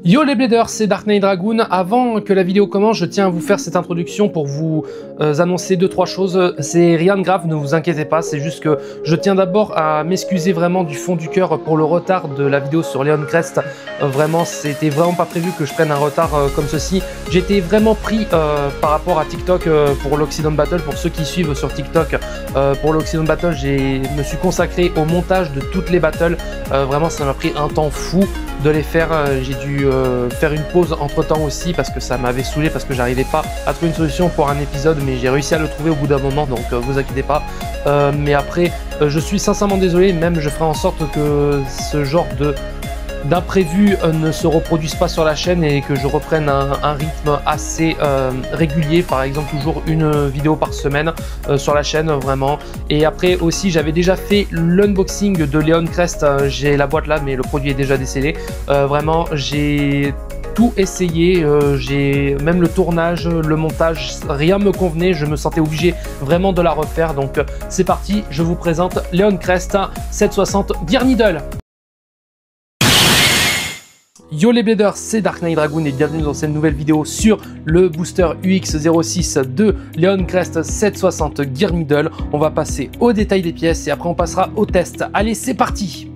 Yo les bladers, c'est Dark Knight Dragoon. Avant que la vidéo commence, je tiens à vous faire cette introduction pour vous annoncer 2-3 choses. C'est rien de grave, ne vous inquiétez pas, c'est juste que je tiens d'abord à m'excuser vraiment du fond du cœur pour le retard de la vidéo sur Leon Crest. Vraiment, c'était vraiment pas prévu que je prenne un retard comme ceci. J'étais vraiment pris par rapport à TikTok pour l'Occident Battle. Pour ceux qui suivent sur TikTok, pour l'Occident Battle, je me suis consacré au montage de toutes les battles. Vraiment, ça m'a pris un temps fou de les faire. J'ai dû faire une pause entre temps aussi parce que ça m'avait saoulé, parce que j'arrivais pas à trouver une solution pour un épisode, mais j'ai réussi à le trouver au bout d'un moment, donc vous inquiétez pas. Mais après, je suis sincèrement désolé, même je ferai en sorte que ce genre d'imprévu ne se reproduise pas sur la chaîne et que je reprenne un rythme assez régulier, par exemple toujours une vidéo par semaine sur la chaîne vraiment. Et après aussi, j'avais déjà fait l'unboxing de Leon Crest, j'ai la boîte là mais le produit est déjà décellé. Vraiment, j'ai tout essayé, j'ai même le tournage, le montage, rien me convenait, je me sentais obligé vraiment de la refaire. Donc c'est parti, je vous présente Leon Crest 760 Gear Needle. Yo les bladers, c'est Dark Knight Dragoon et bienvenue dans cette nouvelle vidéo sur le booster UX06 de Leon Crest 760 Gear Needle. On va passer au détail des pièces et après on passera au test. Allez, c'est parti!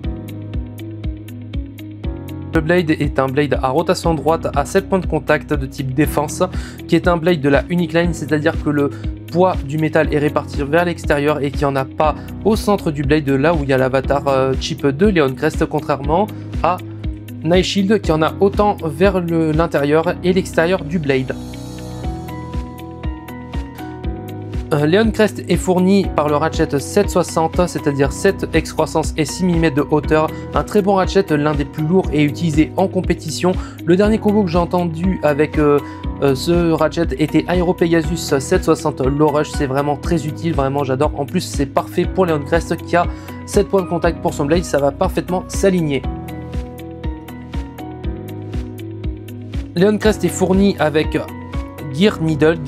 Le blade est un blade à rotation droite à 7 points de contact de type défense, qui est un blade de la Unique Line, c'est-à-dire que le poids du métal est réparti vers l'extérieur et qu'il n'y en a pas au centre du blade, là où il y a l'avatar chip de Leon Crest, contrairement à Night Shield qui en a autant vers l'intérieur et l'extérieur du blade. Leon Crest est fourni par le ratchet 760, c'est-à-dire 7 excroissance et 6 mm de hauteur. Un très bon ratchet, l'un des plus lourds et utilisé en compétition. Le dernier combo que j'ai entendu avec ce ratchet était Aero Pegasus 760 Low Rush. C'est vraiment très utile, vraiment j'adore. En plus c'est parfait pour Leon Crest qui a 7 points de contact pour son blade, ça va parfaitement s'aligner. Leon Crest est fourni avec Gear Needle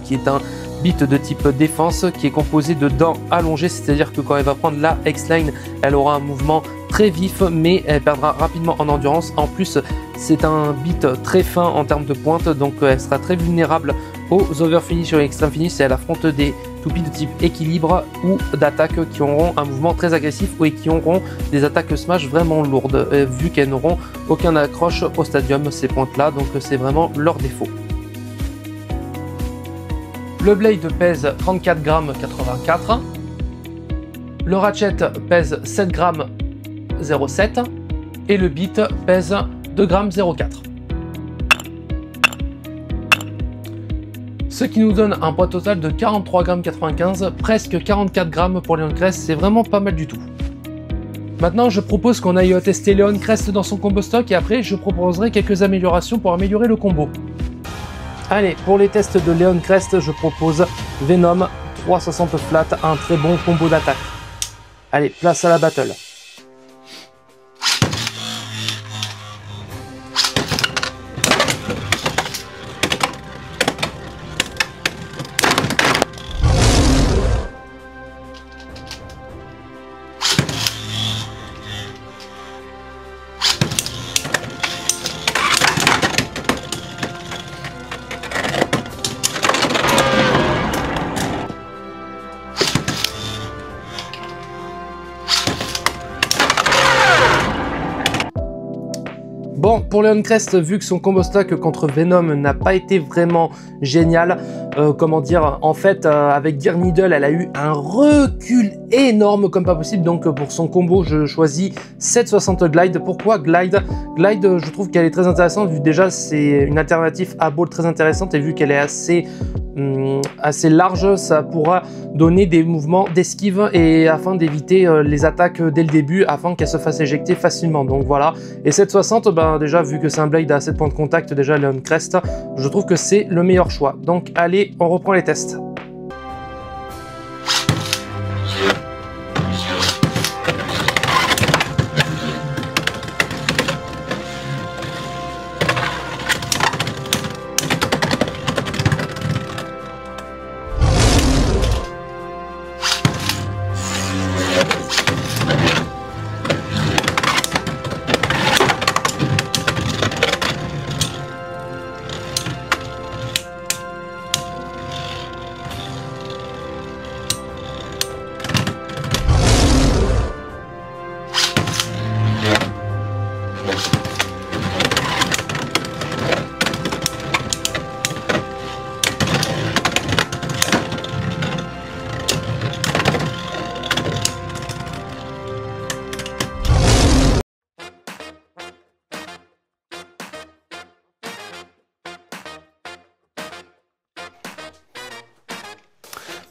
qui est un bit de type défense qui est composé de dents allongées, c'est-à-dire que quand elle va prendre la X-Line, elle aura un mouvement très vif mais elle perdra rapidement en endurance. En plus, c'est un bit très fin en termes de pointe, donc elle sera très vulnérable aux overfinish ou extreme finish si elle affronte des toupies de type équilibre ou d'attaque qui auront un mouvement très agressif ou qui auront des attaques smash vraiment lourdes, vu qu'elles n'auront aucun accroche au stadium, ces pointes là, donc c'est vraiment leur défaut. Le blade pèse 34 grammes 84, le ratchet pèse 7 grammes 07 et le bit pèse 2 grammes 04. Ce qui nous donne un poids total de 43 grammes 95, presque 44 grammes pour Leon Crest, c'est vraiment pas mal du tout. Maintenant, je propose qu'on aille tester Leon Crest dans son combo stock et après je proposerai quelques améliorations pour améliorer le combo. Allez, pour les tests de Leon Crest, je propose Venom 360 flat, un très bon combo d'attaque. Allez, place à la battle. Bon, pour Leon Crest, vu que son combo stock contre Venom n'a pas été vraiment génial, comment dire, en fait, avec Gear Needle, elle a eu un recul énorme comme pas possible, donc pour son combo, je choisis 760 Glide. Pourquoi Glide? Glide, je trouve qu'elle est très intéressante, vu déjà c'est une alternative à Ball très intéressante, et vu qu'elle est assez large, ça pourra donner des mouvements d'esquive et afin d'éviter les attaques dès le début, afin qu'elle se fasse éjecter facilement. Donc voilà, et 760, ben déjà vu que c'est un blade à 7 points de contact, déjà Leon Crest, je trouve que c'est le meilleur choix. Donc allez, on reprend les tests.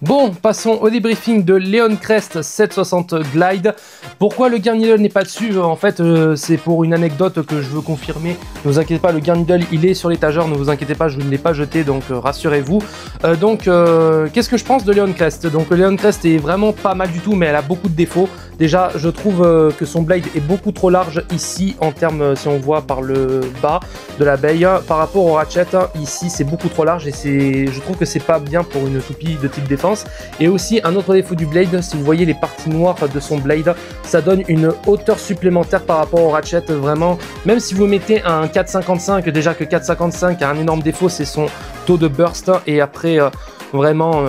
Bon, passons au débriefing de Leon Crest 760 Glide. Pourquoi le Gear Needle n'est pas dessus? En fait, c'est pour une anecdote que je veux confirmer. Ne vous inquiétez pas, le Gear Needle, il est sur l'étagère, ne vous inquiétez pas, je ne l'ai pas jeté, donc rassurez-vous. Qu'est-ce que je pense de Leon Crest? Donc, Leon Crest est vraiment pas mal du tout, mais elle a beaucoup de défauts. Déjà, je trouve que son blade est beaucoup trop large ici, en termes, si on voit par le bas de l'abeille, par rapport au ratchet. Ici, c'est beaucoup trop large et je trouve que c'est pas bien pour une toupie de type défense. Et aussi, un autre défaut du blade, si vous voyez les parties noires de son blade, ça donne une hauteur supplémentaire par rapport au ratchet. Vraiment, même si vous mettez un 4,55, déjà que 4,55 a un énorme défaut, c'est son taux de burst. Et après, vraiment,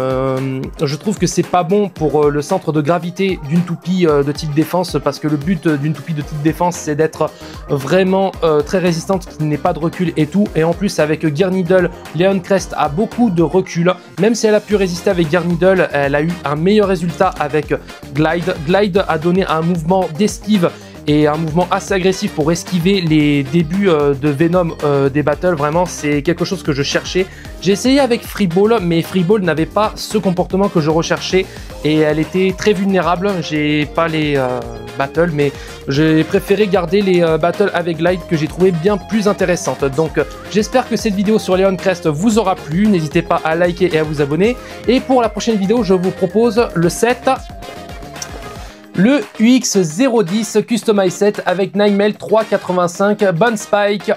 je trouve que c'est pas bon pour le centre de gravité d'une toupie de type défense, parce que le but d'une toupie de type défense, c'est d'être vraiment très résistante, qu'il n'ait pas de recul et tout. Et en plus, avec Gear Needle, Leon Crest a beaucoup de recul. Même si elle a pu résister avec Gear Needle, elle a eu un meilleur résultat avec Glide. Glide a donné un mouvement d'esquive et un mouvement assez agressif pour esquiver les débuts de Venom des battles. Vraiment, c'est quelque chose que je cherchais. J'ai essayé avec Freeball, mais Freeball n'avait pas ce comportement que je recherchais et elle était très vulnérable. J'ai pas les battles, mais j'ai préféré garder les battles avec Glide que j'ai trouvé bien plus intéressantes. Donc j'espère que cette vidéo sur Leon Crest vous aura plu. N'hésitez pas à liker et à vous abonner. Et pour la prochaine vidéo, je vous propose le set, le UX010 Customize Set avec 9mm 385 Bone Spike.